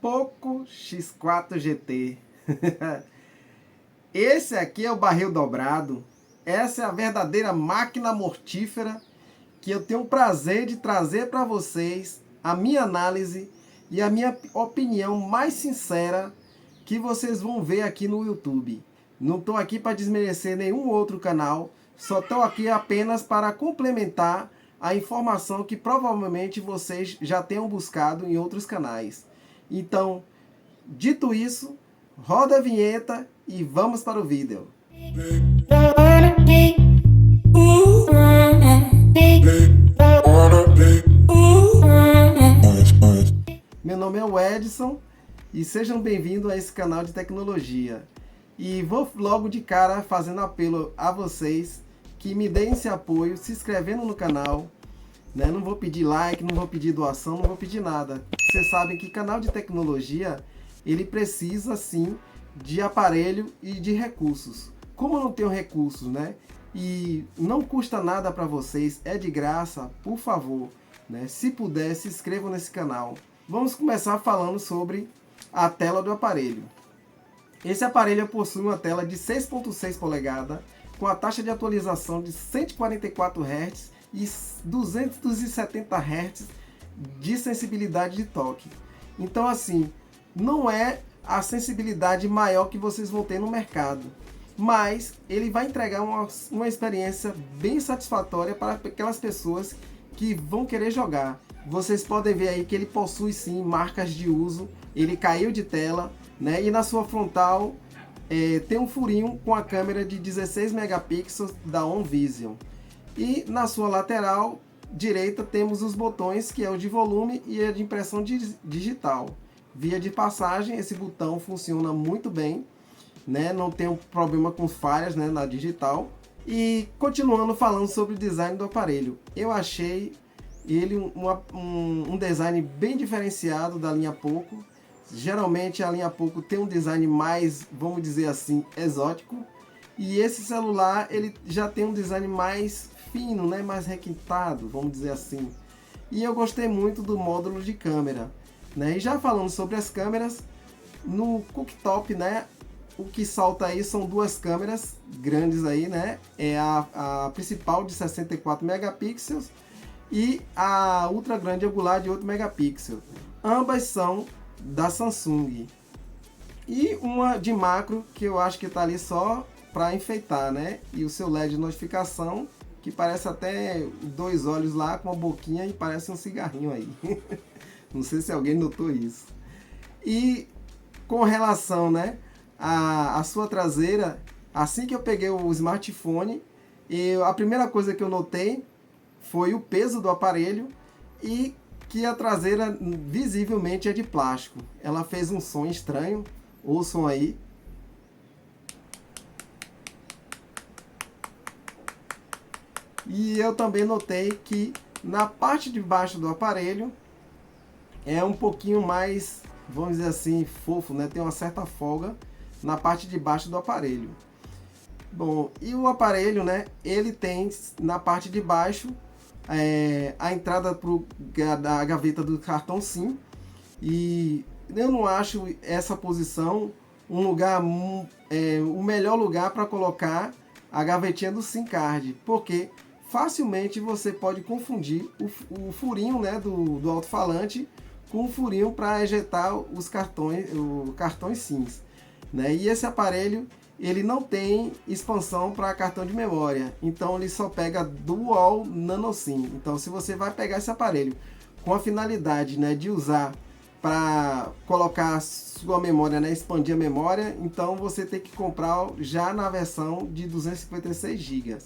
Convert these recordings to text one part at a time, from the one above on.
Poco X4 GT. Esse aqui é o barril dobrado. Essa é a verdadeira máquina mortífera que eu tenho o prazer de trazer para vocês a minha análise e a minha opinião mais sincera que vocês vão ver aqui no YouTube. Não estou aqui para desmerecer nenhum outro canal, só estou aqui apenas para complementar a informação que provavelmente vocês já tenham buscado em outros canais. Então, dito isso, roda a vinheta e vamos para o vídeo. Meu nome é o Edson e sejam bem-vindos a esse canal de tecnologia. E vou logo de cara fazendo apelo a vocês que me deem esse apoio, se inscrevendo no canal, né? Não vou pedir like, não vou pedir doação, não vou pedir nada. Vocês sabem que canal de tecnologia, ele precisa sim de aparelho e de recursos. Como eu não tenho recursos, né? E não custa nada para vocês, é de graça, por favor, né? Se puder, se inscrevam nesse canal. Vamos começar falando sobre a tela do aparelho. Esse aparelho possui uma tela de 6.6 polegadas, com a taxa de atualização de 144 Hz e 270 Hz de sensibilidade de toque. Então assim, não é a sensibilidade maior que vocês vão ter no mercado, mas ele vai entregar uma experiência bem satisfatória para aquelas pessoas que vão querer jogar. Vocês podem ver aí que ele possui sim marcas de uso, ele caiu de tela, né? E na sua frontal tem um furinho com a câmera de 16 megapixels da OnVision. E na sua lateral direita temos os botões, que é o de volume e a de impressão digital. Via de passagem, esse botão funciona muito bem, né? Não tem um problema com falhas, né, na digital. E continuando falando sobre o design do aparelho, eu achei ele um design bem diferenciado da linha Poco. Geralmente a linha Poco tem um design mais, vamos dizer assim, exótico. E esse celular ele já tem um design mais fino, né, mais requintado, vamos dizer assim. E eu gostei muito do módulo de câmera, né? E já falando sobre as câmeras, no cooktop, né, o que salta aí são duas câmeras grandes aí, né? É a principal de 64 megapixels e a ultra grande angular de 8 megapixels. Ambas são da Samsung. E uma de macro que eu acho que está ali só para enfeitar, né? E o seu LED de notificação, que parece até dois olhos lá com uma boquinha e parece um cigarrinho aí. Não sei se alguém notou isso. E com relação, né, a sua traseira, assim que eu peguei o smartphone, a primeira coisa que eu notei foi o peso do aparelho e que a traseira visivelmente é de plástico. Ela fez um som estranho, ouçam aí. E eu também notei que na parte de baixo do aparelho é um pouquinho mais, vamos dizer assim, fofo, né? Tem uma certa folga na parte de baixo do aparelho. Bom, e o aparelho, né? Ele tem na parte de baixo a entrada da gaveta do cartão SIM. E eu não acho essa posição um lugar, o melhor lugar para colocar a gavetinha do SIM card, porque facilmente você pode confundir o furinho, né, do alto-falante com o furinho para ejetar os cartões SIMs, né? E esse aparelho ele não tem expansão para cartão de memória, então ele só pega Dual Nano SIM. Então se você vai pegar esse aparelho com a finalidade, né, de usar para colocar sua memória, né, expandir a memória, então você tem que comprar já na versão de 256 GB.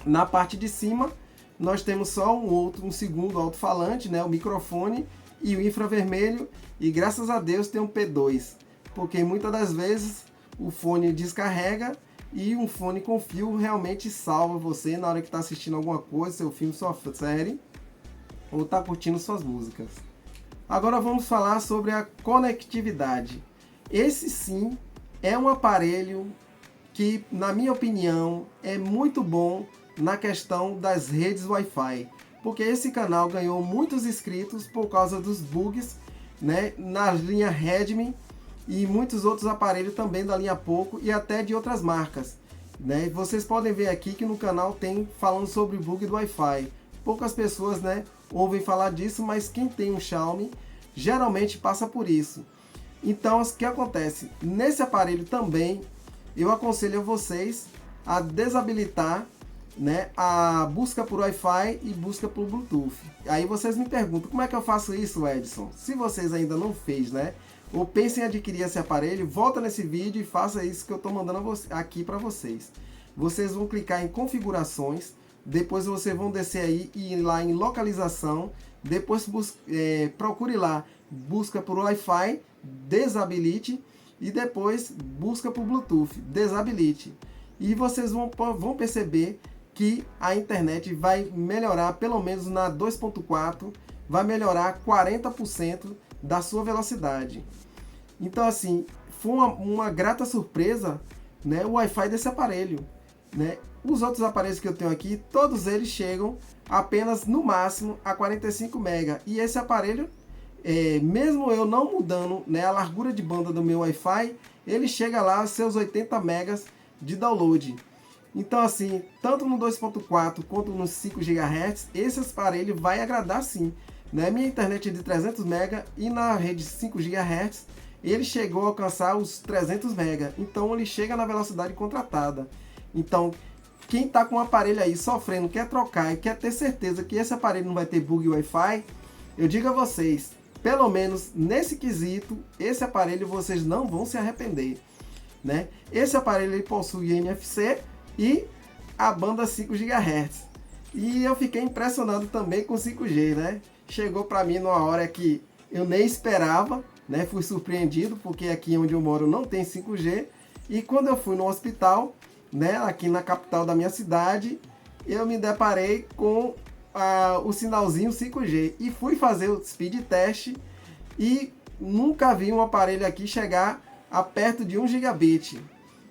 Na parte de cima nós temos só um segundo alto-falante, né, o microfone e o infravermelho, e graças a Deus tem um P2, porque muitas das vezes o fone descarrega e um fone com fio realmente salva você na hora que está assistindo alguma coisa, seu filme, sua série, ou está curtindo suas músicas. Agora vamos falar sobre a conectividade. Esse sim é um aparelho que, na minha opinião, é muito bom na questão das redes Wi-Fi, porque esse canal ganhou muitos inscritos por causa dos bugs né, na linha Redmi e muitos outros aparelhos também da linha Poco e até de outras marcas, né? Vocês podem ver aqui que no canal tem falando sobre o bug do Wi-Fi. Poucas pessoas, né, ouvem falar disso, mas quem tem um Xiaomi geralmente passa por isso. Então, o que acontece? Nesse aparelho também, eu aconselho a vocês a desabilitar, né, a busca por Wi-Fi e busca por Bluetooth. Aí vocês me perguntam, como é que eu faço isso, Edson? Se vocês ainda não fez, né, ou pensem em adquirir esse aparelho, volta nesse vídeo e faça isso que eu estou mandando aqui para vocês. Vocês vão clicar em configurações, depois vocês vão descer aí e ir lá em localização, depois procure lá, busca por Wi-Fi, desabilite, e depois busca por Bluetooth, desabilite. E vocês vão perceber que a internet vai melhorar, pelo menos na 2.4, vai melhorar 40% da sua velocidade. Então assim, foi uma grata surpresa, né, o Wi-Fi desse aparelho, né? Os outros aparelhos que eu tenho aqui, todos eles chegam apenas no máximo a 45 MB. E esse aparelho, mesmo eu não mudando, né, a largura de banda do meu Wi-Fi, ele chega lá aos seus 80 MB de download. Então assim, tanto no 2.4 quanto no 5 GHz, esse aparelho vai agradar sim, né? Minha internet é de 300 MB e na rede 5 GHz ele chegou a alcançar os 300 MB. Então ele chega na velocidade contratada. Então quem está com o aparelho aí sofrendo, quer trocar e quer ter certeza que esse aparelho não vai ter bug Wi-Fi, eu digo a vocês, pelo menos nesse quesito, esse aparelho vocês não vão se arrepender, né? Esse aparelho ele possui NFC e a banda 5 GHz. E eu fiquei impressionado também com 5G, né? Chegou para mim numa hora que eu nem esperava, né? Fui surpreendido porque aqui onde eu moro não tem 5G. E quando eu fui no hospital, né, aqui na capital da minha cidade, eu me deparei com o sinalzinho 5G e fui fazer o speed test e nunca vi um aparelho aqui chegar a perto de 1 gigabit,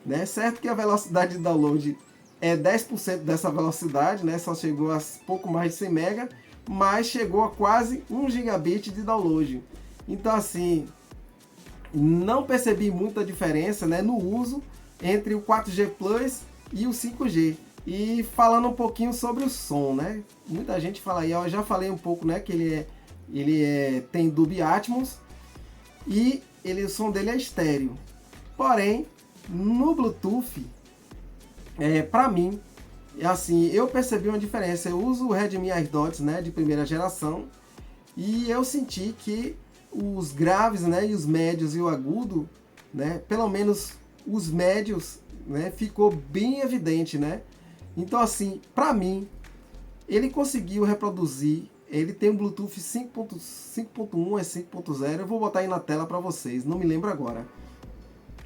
né? Certo que a velocidade de download é 10% dessa velocidade, né? Só chegou a pouco mais de 100 MB, mas chegou a quase 1 gigabit de download. Então assim, não percebi muita diferença, né, no uso entre o 4G Plus e o 5G. E falando um pouquinho sobre o som, né? Muita gente fala aí, eu já falei um pouco, né, que ele tem Dolby Atmos e o som dele é estéreo. Porém, no Bluetooth, para mim, assim, eu percebi uma diferença. Eu uso o Redmi AirDots, né, de primeira geração, e eu senti que os graves, né, e os médios e o agudo, né, pelo menos os médios, né, ficou bem evidente, né? Então assim, para mim, ele conseguiu reproduzir, ele tem um Bluetooth 5.1, é 5.0, eu vou botar aí na tela para vocês, não me lembro agora.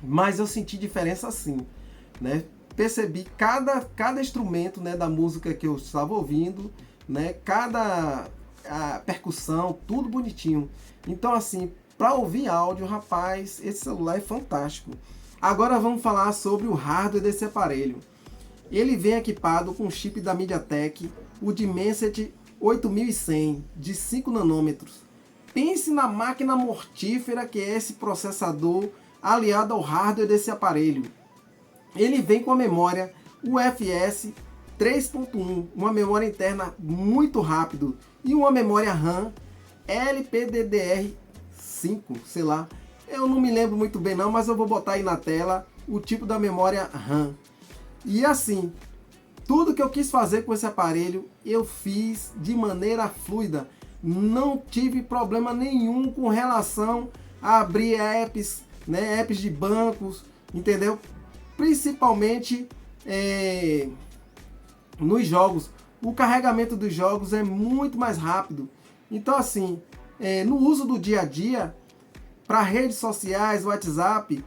Mas eu senti diferença sim, né? Percebi cada instrumento, né, da música que eu estava ouvindo, né, a percussão, tudo bonitinho. Então assim, para ouvir áudio, rapaz, esse celular é fantástico. Agora vamos falar sobre o hardware desse aparelho. Ele vem equipado com o chip da MediaTek, o Dimensity 8100 de 5 nanômetros. Pense na máquina mortífera que é esse processador aliado ao hardware desse aparelho. Ele vem com a memória UFS 3.1, uma memória interna muito rápido, e uma memória RAM LPDDR5, sei lá. Eu não me lembro muito bem não, mas eu vou botar aí na tela o tipo da memória RAM. E assim, tudo que eu quis fazer com esse aparelho, eu fiz de maneira fluida. Não tive problema nenhum com relação a abrir apps, né, apps de bancos, entendeu? Principalmente nos jogos. O carregamento dos jogos é muito mais rápido. Então assim, no uso do dia a dia, para redes sociais, WhatsApp,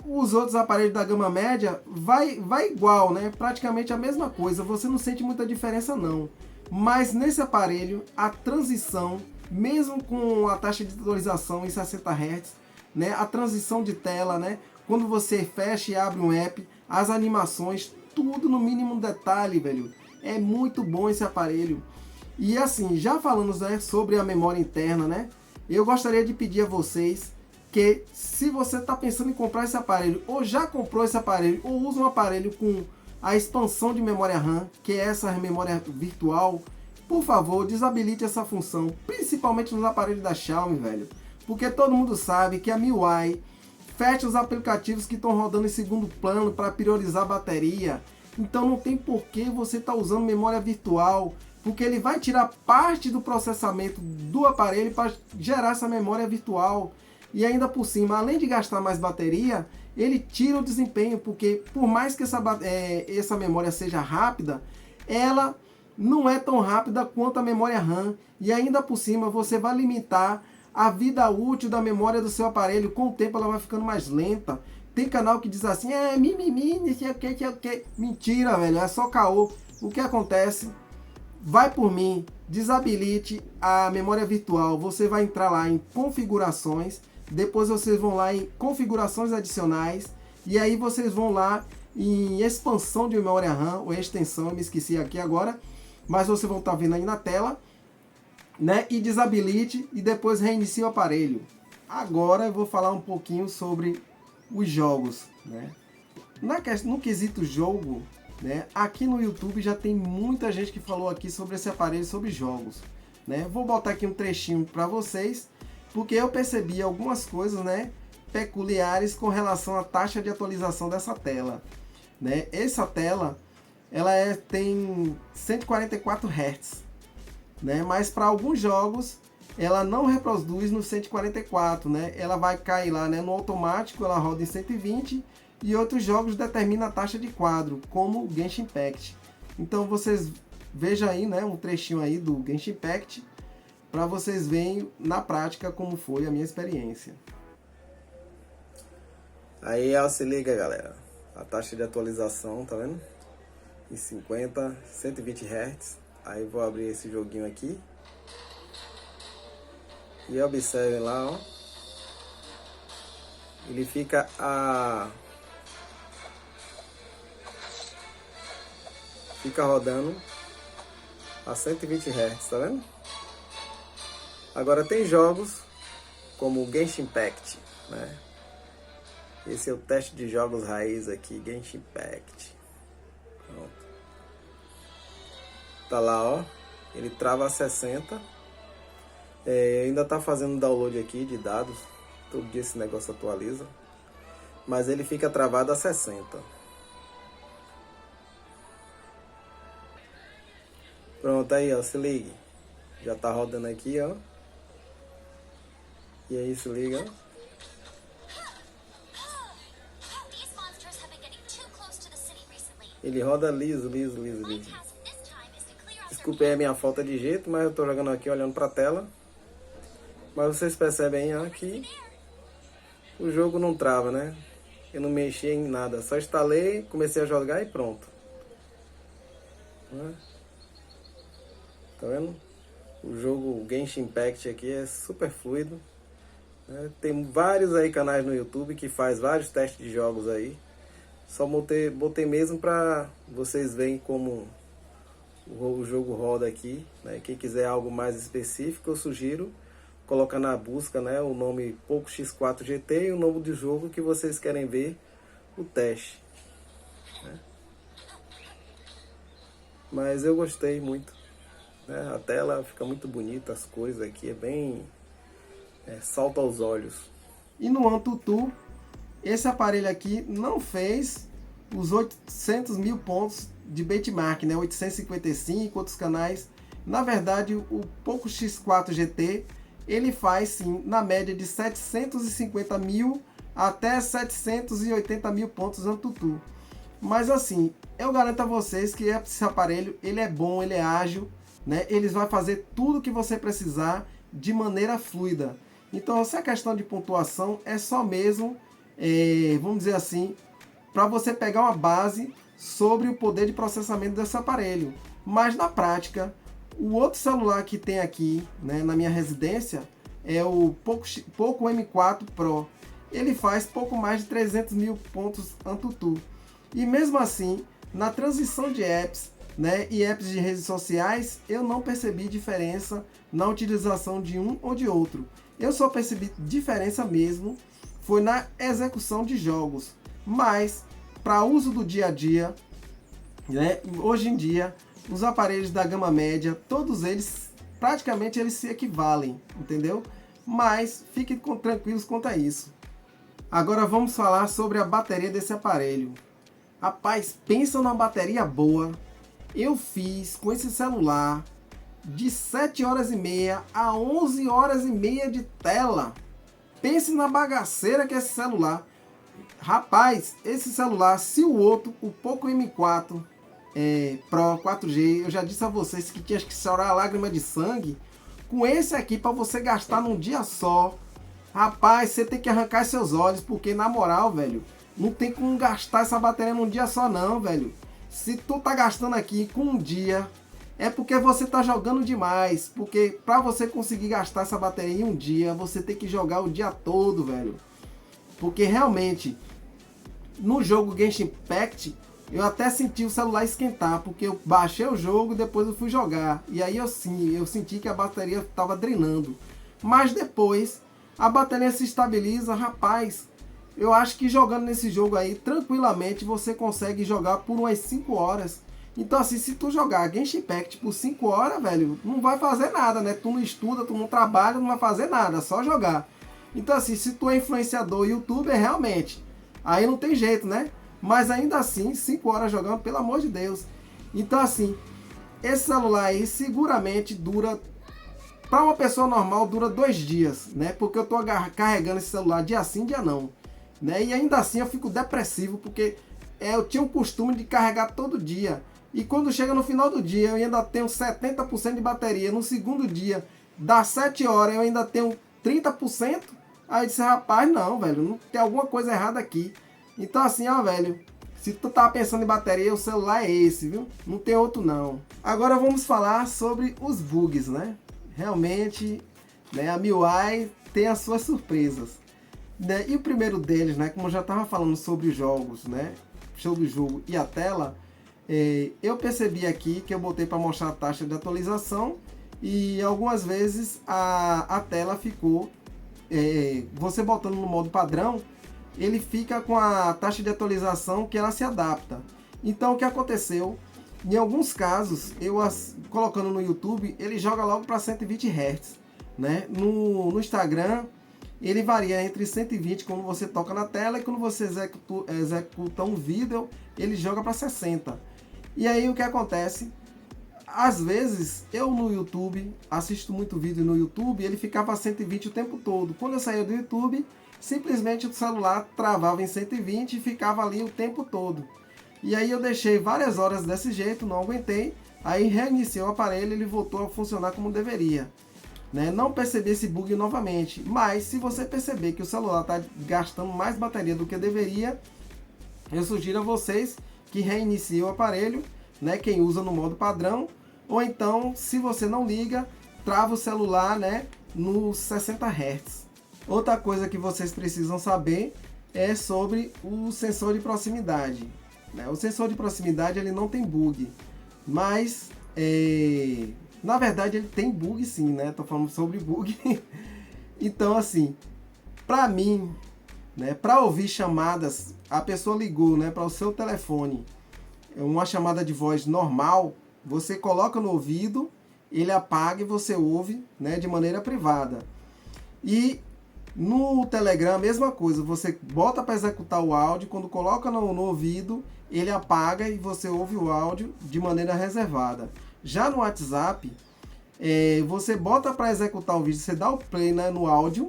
os outros aparelhos da gama média vai igual, né? Praticamente a mesma coisa, você não sente muita diferença não. Mas nesse aparelho, a transição, mesmo com a taxa de atualização em 60 Hz, né? A transição de tela, né? Quando você fecha e abre um app, as animações, tudo no mínimo detalhe, velho. É muito bom esse aparelho. E assim, já falamos, né, sobre a memória interna, né? eu gostaria de pedir a vocês que, se você está pensando em comprar esse aparelho, ou já comprou esse aparelho, ou usa um aparelho com a expansão de memória RAM, que é essa memória virtual, por favor, desabilite essa função, principalmente nos aparelhos da Xiaomi, velho. Porque todo mundo sabe que a MIUI fecha os aplicativos que estão rodando em segundo plano para priorizar a bateria. Então não tem por que você estar usando memória virtual, porque ele vai tirar parte do processamento do aparelho para gerar essa memória virtual. E ainda por cima, além de gastar mais bateria, ele tira o desempenho, porque por mais que essa memória seja rápida, ela não é tão rápida quanto a memória RAM. E ainda por cima, você vai limitar a vida útil da memória do seu aparelho. Com o tempo ela vai ficando mais lenta. Tem canal que diz assim, mimimi, não sei o que. Mentira, velho, é só caô. O que acontece? Vai por mim, desabilite a memória virtual. Você vai entrar lá em configurações. Depois vocês vão lá em configurações adicionais. E aí vocês vão lá em expansão de memória RAM, ou extensão, eu me esqueci aqui agora. Mas vocês vão estar vendo aí na tela. Né? E desabilite e depois reinicie o aparelho. Agora eu vou falar um pouquinho sobre os jogos, né? No quesito jogo, né? Aqui no YouTube já tem muita gente que falou aqui sobre esse aparelho, sobre jogos, né? Vou botar aqui um trechinho para vocês, porque eu percebi algumas coisas, né, peculiares com relação à taxa de atualização dessa tela, né? Essa tela, ela tem 144 Hz. Né? Mas para alguns jogos ela não reproduz no 144, né? Ela vai cair lá, né, no automático, ela roda em 120 e outros jogos determinam a taxa de quadro, como o Genshin Impact. Então vocês vejam aí, né, um trechinho aí do Genshin Impact para vocês verem na prática como foi a minha experiência. Aí ó, se liga, galera, a taxa de atualização, tá vendo? Em 120 Hz. Aí vou abrir esse joguinho aqui. E observem lá, ó. Ele fica rodando a 120 Hz, tá vendo? Agora tem jogos como o Genshin Impact, né? Esse é o teste de jogos raiz aqui, Genshin Impact. Pronto. Tá lá, ó, ele trava a 60. Ainda tá fazendo download aqui de dados. Todo dia esse negócio atualiza. Mas ele fica travado a 60. Pronto, aí, ó, se ligue. Já tá rodando aqui, ó. E aí, se liga, ó. Ele roda liso. Desculpe aí a minha falta de jeito, mas eu tô jogando aqui olhando pra tela. Mas vocês percebem aí que o jogo não trava, né? Eu não mexi em nada, só instalei, comecei a jogar e pronto. Tá vendo? O jogo Genshin Impact aqui é super fluido. Tem vários aí canais no YouTube que faz vários testes de jogos aí. Só botei mesmo pra vocês verem como o jogo roda aqui, né? Quem quiser algo mais específico, eu sugiro colocar na busca, né, o nome Poco X4 GT e o nome do jogo que vocês querem ver o teste, né? Mas eu gostei muito, né? A tela fica muito bonita, as cores aqui é bem salta aos olhos. E no AnTuTu, esse aparelho aqui não fez os 800 mil pontos de benchmark, né? 855, outros canais. Na verdade, o Poco X4 GT, ele faz sim, na média de 750 mil até 780 mil pontos AnTuTu. Mas assim, eu garanto a vocês que esse aparelho, ele é bom, ele é ágil, né? Ele vai fazer tudo que você precisar de maneira fluida. Então, essa questão de pontuação é só mesmo, vamos dizer assim, para você pegar uma base sobre o poder de processamento desse aparelho. Mas na prática, o outro celular que tem aqui, né, na minha residência é o Poco M4 Pro. Ele faz pouco mais de 300 mil pontos AnTuTu. E mesmo assim, na transição de apps, né, e apps de redes sociais, eu não percebi diferença na utilização de um ou de outro. Eu só percebi diferença mesmo foi na execução de jogos, mas para uso do dia a dia, né, hoje em dia, os aparelhos da gama média, todos eles, praticamente eles se equivalem, entendeu? Mas fiquem tranquilos quanto a isso. Agora vamos falar sobre a bateria desse aparelho. Rapaz, pensa numa bateria boa. Eu fiz com esse celular de 7 horas e meia a 11 horas e meia de tela. Pense na bagaceira que é esse celular. Rapaz, esse celular, se o outro, o Poco M4 Pro 4G, eu já disse a vocês que tinha que chorar a lágrima de sangue. Com esse aqui, para você gastar num dia só, rapaz, você tem que arrancar seus olhos, porque na moral, velho, não tem como gastar essa bateria num dia só não, velho. Se tu tá gastando aqui com um dia, é porque você tá jogando demais. Porque para você conseguir gastar essa bateria em um dia, você tem que jogar o dia todo, velho. Porque realmente, no jogo Genshin Impact, eu até senti o celular esquentar, porque eu baixei o jogo e depois eu fui jogar. E aí eu senti que a bateria estava drenando. Mas depois, a bateria se estabiliza, rapaz. Eu acho que jogando nesse jogo aí, tranquilamente, você consegue jogar por umas 5 horas. Então assim, se tu jogar Genshin Impact por 5 horas, velho, não vai fazer nada, né? Tu não estuda, tu não trabalha, não vai fazer nada, só jogar. Então assim, se tu é influenciador, youtuber, realmente, aí não tem jeito, né? Mas ainda assim, 5 horas jogando, pelo amor de Deus. Então assim, esse celular aí seguramente dura, para uma pessoa normal, dura 2 dias, né? Porque eu tô carregando esse celular dia sim, dia não, né? E ainda assim eu fico depressivo, porque eu tinha o costume de carregar todo dia. E quando chega no final do dia, eu ainda tenho 70% de bateria. No segundo dia, das 7 horas, eu ainda tenho 30%. Aí eu disse, rapaz, não, velho, não tem alguma coisa errada aqui. Então assim, ó, velho, se tu tá pensando em bateria, o celular é esse, viu? Não tem outro não. Agora vamos falar sobre os bugs, né? Realmente, né, a MIUI tem as suas surpresas, né? E o primeiro deles, né, como eu já tava falando sobre jogos, né, sobre o jogo e a tela, eu percebi aqui que eu botei para mostrar a taxa de atualização e algumas vezes a tela ficou, você botando no modo padrão, ele fica com a taxa de atualização que ela se adapta. Então o que aconteceu? Em alguns casos, eu colocando no YouTube, ele joga logo para 120 Hz, né? No Instagram, ele varia entre 120 quando você toca na tela e quando você executa um vídeo, ele joga para 60. E aí o que acontece? Às vezes, eu no YouTube, assisto muito vídeo no YouTube, ele ficava a 120 o tempo todo. Quando eu saía do YouTube, simplesmente o celular travava em 120 e ficava ali o tempo todo. E aí eu deixei várias horas desse jeito, não aguentei. Aí reiniciei o aparelho e ele voltou a funcionar como deveria, né? Não percebi esse bug novamente. Mas se você perceber que o celular está gastando mais bateria do que deveria, eu sugiro a vocês que reiniciem o aparelho, né? Quem usa no modo padrão. Ou então, se você não liga, trava o celular, né, nos 60 Hz. Outra coisa que vocês precisam saber é sobre o sensor de proximidade, né? O sensor de proximidade ele não tem bug, mas na verdade ele tem bug sim, né? Tô falando sobre bug. Então assim, para mim, né, para ouvir chamadas, a pessoa ligou, né, para o seu telefone, uma chamada de voz normal, você coloca no ouvido, ele apaga e você ouve, né, de maneira privada. E no Telegram, a mesma coisa, você bota para executar o áudio, quando coloca no ouvido, ele apaga e você ouve o áudio de maneira reservada. Já no WhatsApp, você bota para executar o vídeo, você dá o play, né, no áudio,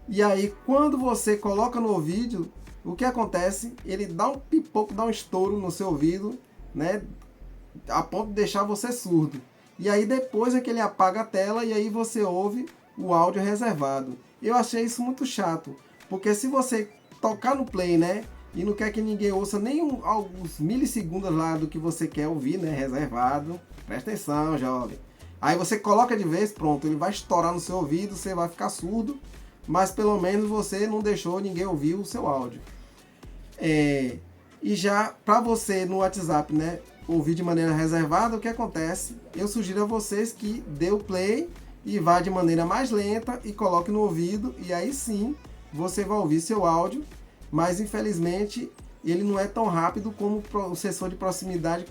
e aí quando você coloca no ouvido, o que acontece? Ele dá um pipoco, dá um estouro no seu ouvido, né, a ponto de deixar você surdo. E aí depois é que ele apaga a tela e aí você ouve o áudio reservado. Eu achei isso muito chato, porque se você tocar no play, né, e não quer que ninguém ouça nem alguns milissegundos lá do que você quer ouvir, né, reservado, presta atenção, jovem. Aí você coloca de vez, pronto, ele vai estourar no seu ouvido, você vai ficar surdo, mas pelo menos você não deixou ninguém ouvir o seu áudio. E já para você no WhatsApp, né, ouvir de maneira reservada, o que acontece? Eu sugiro a vocês que dê o play e vá de maneira mais lenta e coloque no ouvido, e aí sim você vai ouvir seu áudio, mas infelizmente ele não é tão rápido como o sensor de proximidade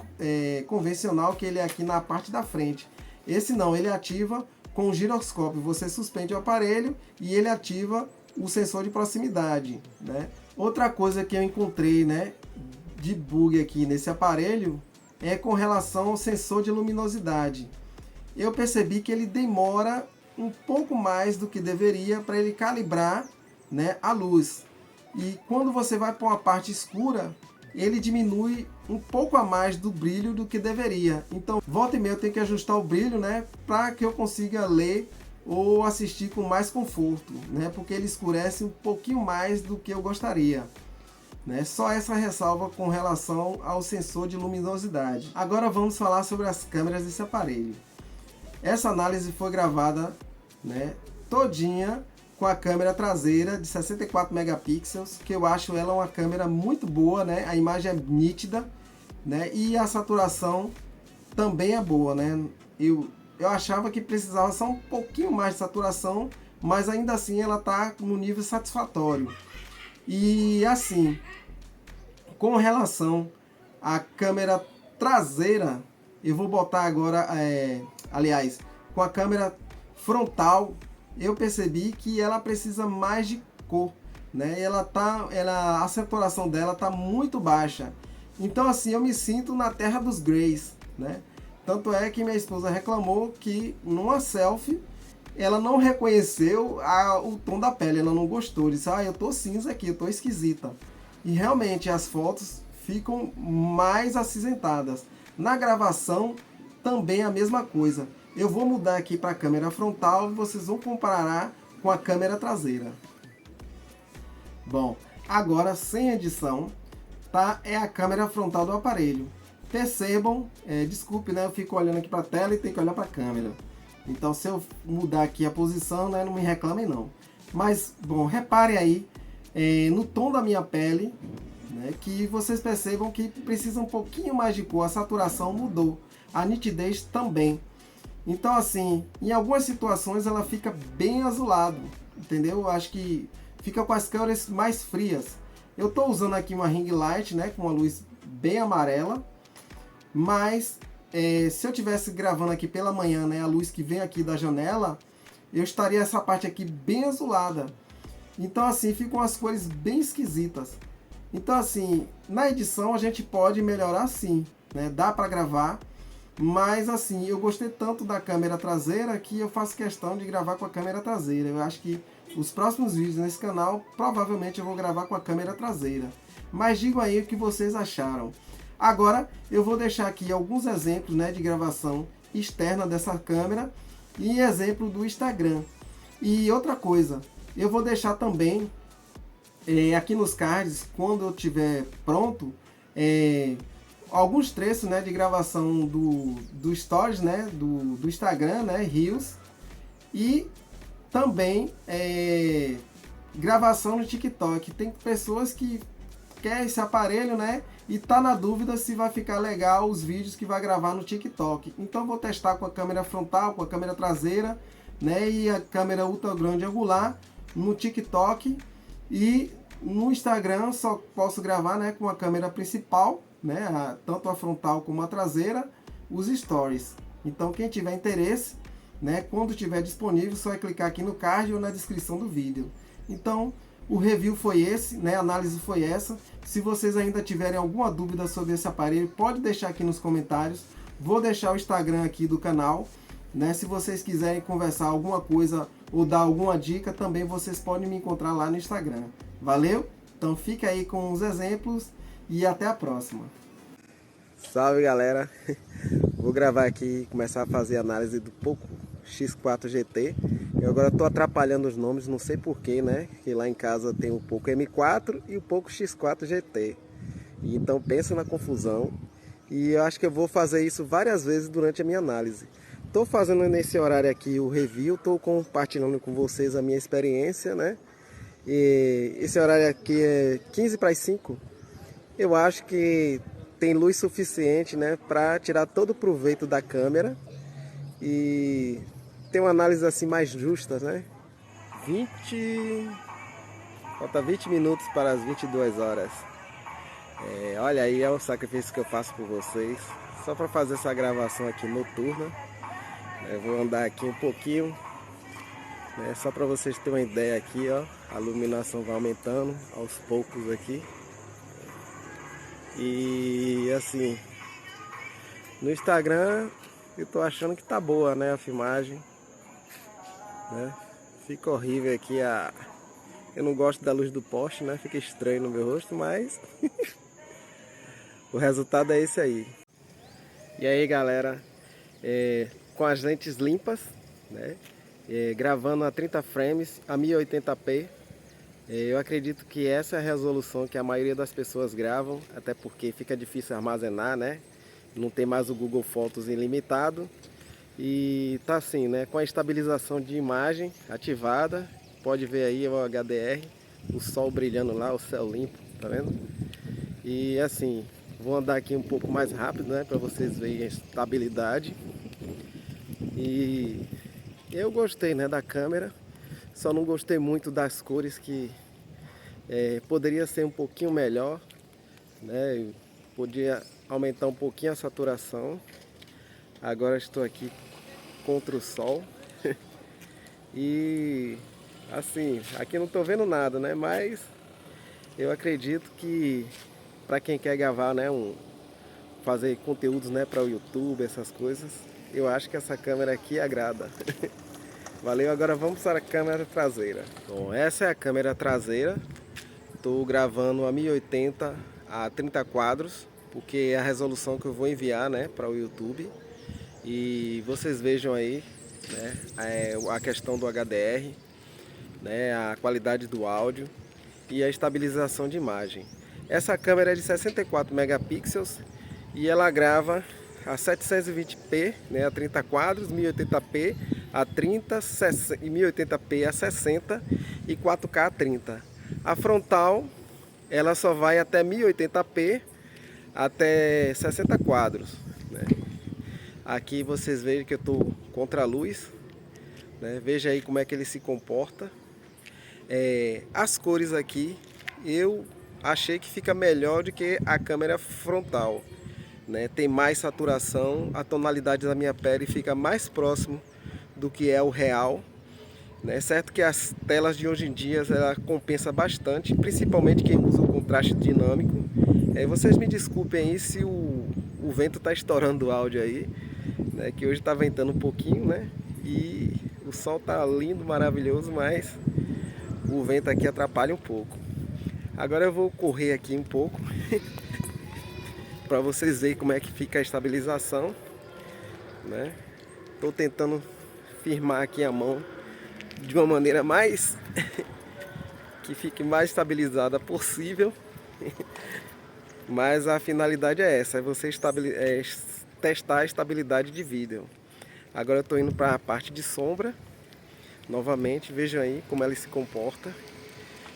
convencional, que ele é aqui na parte da frente. Esse não, ele ativa com o giroscópio, você suspende o aparelho e ele ativa o sensor de proximidade, né? Outra coisa que eu encontrei, né, de bug aqui nesse aparelho é com relação ao sensor de luminosidade. Eu percebi que ele demora um pouco mais do que deveria para ele calibrar, né, a luz. E quando você vai para uma parte escura, ele diminui um pouco a mais do brilho do que deveria. Então, volta e meia eu tenho que ajustar o brilho, né, para que eu consiga ler ou assistir com mais conforto, né, porque ele escurece um pouquinho mais do que eu gostaria. Né? Só essa ressalva com relação ao sensor de luminosidade. Agora vamos falar sobre as câmeras desse aparelho. Essa análise foi gravada, né, todinha com a câmera traseira de 64 megapixels, que eu acho ela uma câmera muito boa, né? A imagem é nítida, né? E a saturação também é boa, né? Eu achava que precisava só um pouquinho mais de saturação, mas ainda assim ela está no nível satisfatório. E assim, com relação à câmera traseira, eu vou botar agora, aliás, com a câmera frontal, eu percebi que ela precisa mais de cor, né? A saturação dela tá muito baixa. Então assim, eu me sinto na terra dos greys, né? Tanto é que minha esposa reclamou que numa selfie ela não reconheceu o tom da pele, ela não gostou, disse: eu tô cinza aqui, eu tô esquisita. E realmente as fotos ficam mais acinzentadas. Na gravação também a mesma coisa. Eu vou mudar aqui para a câmera frontal e vocês vão comparar com a câmera traseira. Bom, agora sem edição, tá? É a câmera frontal do aparelho. Percebam, desculpe, né? Eu fico olhando aqui para a tela e tenho que olhar para a câmera. Então se eu mudar aqui a posição, né, não me reclamem não. Mas, bom, reparem aí no tom da minha pele, né, que vocês percebam que precisa um pouquinho mais de cor. A saturação mudou, a nitidez também. Então assim, em algumas situações ela fica bem azulado, entendeu? Eu acho que fica com as cores mais frias. Eu estou usando aqui uma ring light, né, com uma luz bem amarela, mas se eu tivesse gravando aqui pela manhã, né, a luz que vem aqui da janela, eu estaria essa parte aqui bem azulada. Então assim, ficam as cores bem esquisitas. Então assim, na edição a gente pode melhorar sim, né? Dá para gravar. Mas assim, eu gostei tanto da câmera traseira que eu faço questão de gravar com a câmera traseira. Eu acho que os próximos vídeos nesse canal, provavelmente eu vou gravar com a câmera traseira. Mas digam aí o que vocês acharam. Agora, eu vou deixar aqui alguns exemplos, né, de gravação externa dessa câmera e exemplo do Instagram. E outra coisa, eu vou deixar também aqui nos cards, quando eu estiver pronto, alguns trechos, né, de gravação do Stories, né, do Instagram, né, Reels, e também gravação no TikTok. Tem pessoas que querem esse aparelho, né, e tá na dúvida se vai ficar legal os vídeos que vai gravar no TikTok. Então vou testar com a câmera frontal, com a câmera traseira, né, e a câmera ultra grande angular no TikTok, e no Instagram só posso gravar, né, com a câmera principal, né, tanto a frontal como a traseira, os stories. Então quem tiver interesse, né, quando estiver disponível, só é clicar aqui no card ou na descrição do vídeo. Então o review foi esse, né, a análise foi essa. Se vocês ainda tiverem alguma dúvida sobre esse aparelho, pode deixar aqui nos comentários. Vou deixar o Instagram aqui do canal, né, se vocês quiserem conversar alguma coisa ou dar alguma dica, também vocês podem me encontrar lá no Instagram. Valeu? Então fica aí com os exemplos e até a próxima. Salve galera, vou gravar aqui e começar a fazer a análise do Poco X4 GT. Eu agora estou atrapalhando os nomes, não sei porquê, né? Que lá em casa tem o Poco M4 e o Poco X4 GT. E então pensa na confusão. E eu acho que eu vou fazer isso várias vezes durante a minha análise. Estou fazendo nesse horário aqui o review, estou compartilhando com vocês a minha experiência, né? E esse horário aqui é 15 para as 5. Eu acho que tem luz suficiente, né, para tirar todo o proveito da câmera e ter uma análise assim mais justa, né? 20... Falta 20 minutos para as 22 horas. Olha aí, é o sacrifício que eu faço por vocês, só para fazer essa gravação aqui noturna. Eu vou andar aqui um pouquinho, né, só para vocês terem uma ideia aqui, ó, a iluminação vai aumentando aos poucos aqui. E assim, no Instagram eu tô achando que tá boa, né, a filmagem, né? Fica horrível aqui eu não gosto da luz do poste, né? Fica estranho no meu rosto, mas o resultado é esse aí. E aí, galera, com as lentes limpas, né? Gravando a 30 frames a 1080p. Eu acredito que essa é a resolução que a maioria das pessoas gravam, até porque fica difícil armazenar, né? Não tem mais o Google Fotos ilimitado. E tá assim, né? Com a estabilização de imagem ativada. Pode ver aí o HDR, o sol brilhando lá, o céu limpo, tá vendo? E assim, vou andar aqui um pouco mais rápido, né? Para vocês verem a estabilidade. E eu gostei, né, da câmera. Só não gostei muito das cores, que poderia ser um pouquinho melhor, né? Podia aumentar um pouquinho a saturação. Agora estou aqui contra o sol. E assim, aqui não estou vendo nada, né? Mas eu acredito que para quem quer gravar, né, fazer conteúdos, né, para o YouTube, essas coisas, eu acho que essa câmera aqui agrada. Valeu, agora vamos para a câmera traseira. Bom, essa é a câmera traseira. Estou gravando a 1080 a 30 quadros, porque é a resolução que eu vou enviar, né, para o YouTube. E vocês vejam aí, né, a questão do HDR, né, a qualidade do áudio e a estabilização de imagem. Essa câmera é de 64 megapixels e ela grava a 720p, né, a 30 quadros, 1080p a 30, 1080p a 60 e 4K a 30. A frontal, ela só vai até 1080p até 60 quadros, né? Aqui vocês veem que eu estou contra a luz, né? Veja aí como é que ele se comporta. As cores aqui eu achei que fica melhor do que a câmera frontal, né? Tem mais saturação, a tonalidade da minha pele fica mais próximo do que é o real, né? Certo que as telas de hoje em dia ela compensa bastante, principalmente quem usa o contraste dinâmico. Vocês me desculpem aí se o vento está estourando o áudio aí, né? Que hoje está ventando um pouquinho, né? E o sol tá lindo, maravilhoso, mas o vento aqui atrapalha um pouco. Agora eu vou correr aqui um pouco para vocês verem como é que fica a estabilização, né? Tô tentando firmar aqui a mão de uma maneira mais que fique mais estabilizada possível. Mas a finalidade é essa, é você testar a estabilidade de vídeo. Agora eu estou indo para a parte de sombra. Novamente, vejam aí como ela se comporta.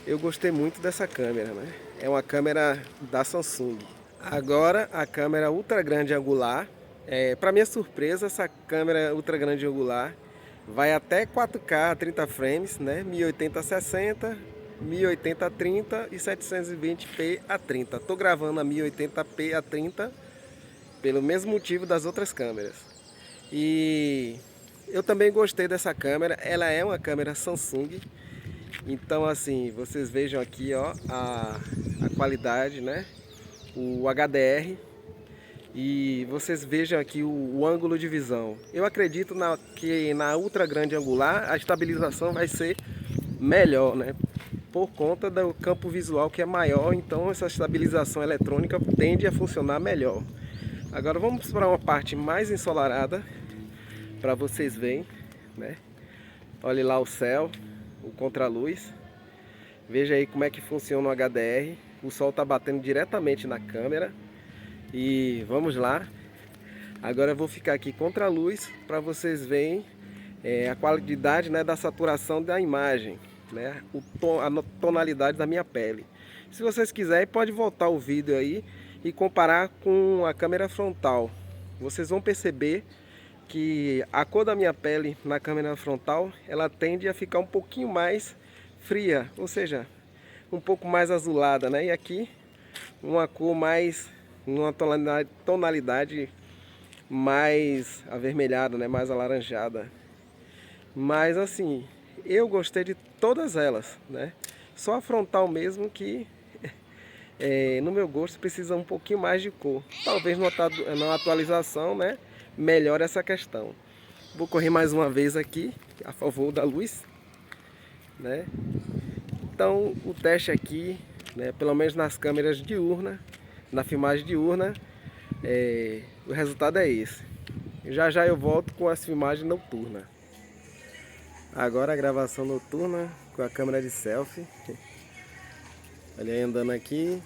Eu gostei muito dessa câmera, né? É uma câmera da Samsung. Agora a câmera ultra grande angular. Para minha surpresa, essa câmera ultra grande angular vai até 4K a 30 frames, né? 1080 a 60, 1080 a 30 e 720p a 30. Estou gravando a 1080p a 30 pelo mesmo motivo das outras câmeras. E eu também gostei dessa câmera. Ela é uma câmera Samsung. Então assim, vocês vejam aqui, ó, a qualidade, né? O HDR. E vocês vejam aqui o ângulo de visão. Eu acredito que na ultra grande angular a estabilização vai ser melhor, né? Por conta do campo visual que é maior, então essa estabilização eletrônica tende a funcionar melhor. Agora vamos para uma parte mais ensolarada para vocês verem, né? Olhe lá o céu, o contraluz. Veja aí como é que funciona o HDR. O sol está batendo diretamente na câmera. E vamos lá. Agora eu vou ficar aqui contra a luz para vocês verem a qualidade, né, da saturação da imagem, né, a tonalidade da minha pele. Se vocês quiserem, pode voltar o vídeo aí e comparar com a câmera frontal. Vocês vão perceber que a cor da minha pele na câmera frontal, ela tende a ficar um pouquinho mais fria, ou seja, um pouco mais azulada, né? E aqui uma cor mais, uma tonalidade mais avermelhada, né? Mais alaranjada. Mas assim, eu gostei de todas elas, né? Só a frontal mesmo que no meu gosto precisa um pouquinho mais de cor. Talvez na atualização, né, melhore essa questão. Vou correr mais uma vez aqui a favor da luz, né? Então o teste aqui, né, pelo menos nas câmeras diurna, na filmagem diurna, o resultado é esse. Já já eu volto com as filmagens noturnas. Agora a gravação noturna com a câmera de selfie. Olha aí andando aqui,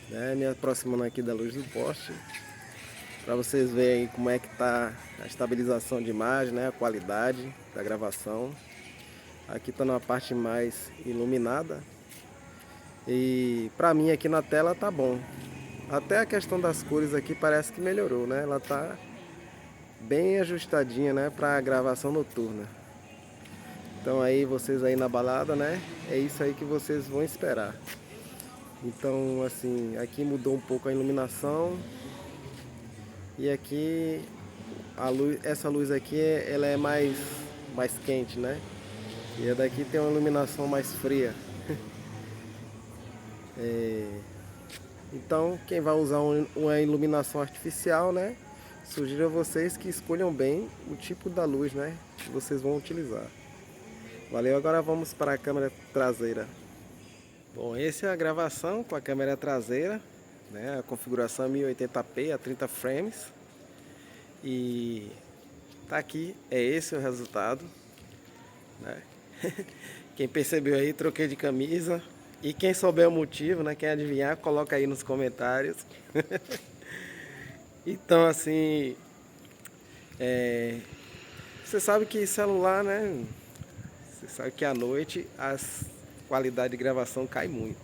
né, me aproximando aqui da luz do poste, para vocês verem como é que tá a estabilização de imagem, né, a qualidade da gravação. Aqui está numa parte mais iluminada e para mim aqui na tela tá bom. Até a questão das cores aqui parece que melhorou, né? Ela tá bem ajustadinha, né, para a gravação noturna. Então aí vocês aí na balada, né? É isso aí que vocês vão esperar. Então assim, aqui mudou um pouco a iluminação. E aqui a luz, essa luz aqui ela é mais quente, né? E a daqui tem uma iluminação mais fria. Então quem vai usar uma iluminação artificial, né? Sugiro a vocês que escolham bem o tipo da luz, né, que vocês vão utilizar. Valeu, agora vamos para a câmera traseira. Bom, essa é a gravação com a câmera traseira, né? A configuração 1080p a 30 frames. E tá aqui, é esse o resultado, né? Quem percebeu aí, troquei de camisa. E quem souber o motivo, né, quem adivinhar, coloca aí nos comentários. Então assim, você sabe que celular, né? Você sabe que à noite a qualidade de gravação cai muito.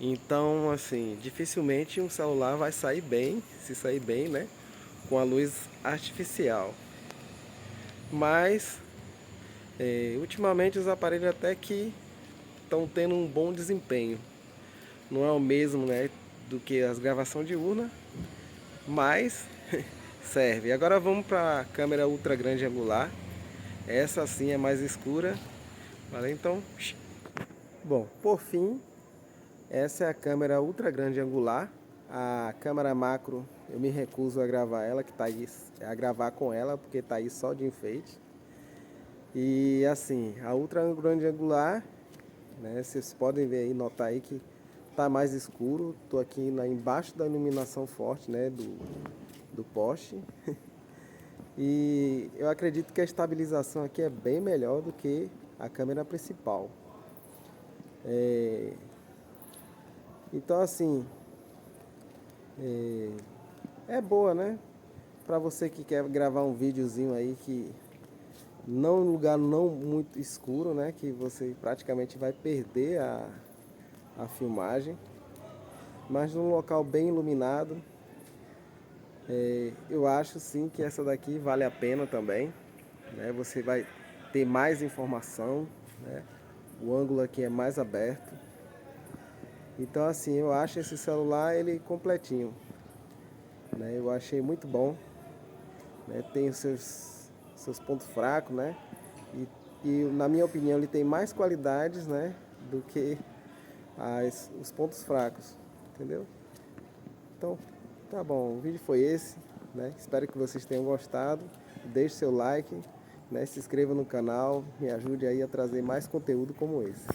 Então assim, dificilmente um celular vai sair bem, se sair bem, né, com a luz artificial. Mas ultimamente os aparelhos até que estão tendo um bom desempenho. Não é o mesmo, né, do que as gravações diurnas, mas serve. Agora vamos para a câmera ultra grande angular. Essa sim é mais escura. Valeu, então. Bom, por fim, essa é a câmera ultra grande angular. A câmera macro eu me recuso a gravar ela, que tá aí, a gravar com ela, porque tá aí só de enfeite. E assim, a ultra grande angular, né, vocês podem ver aí, notar aí que tá mais escuro. Tô aqui embaixo da iluminação forte, né, do poste. E eu acredito que a estabilização aqui é bem melhor do que a câmera principal. Então assim, é boa, né? Para você que quer gravar um videozinho aí que não em lugar não muito escuro, né? Que você praticamente vai perder a filmagem, mas num local bem iluminado. Eu acho sim que essa daqui vale a pena também, né? Você vai ter mais informação, né? O ângulo aqui é mais aberto. Então assim, eu acho esse celular ele completinho, né? Eu achei muito bom, né? Tem os seus pontos fracos, né? E na minha opinião ele tem mais qualidades, né, do que os pontos fracos, entendeu? Então tá bom, o vídeo foi esse, né? Espero que vocês tenham gostado. Deixe seu like, né? Se inscreva no canal, me ajude aí a trazer mais conteúdo como esse.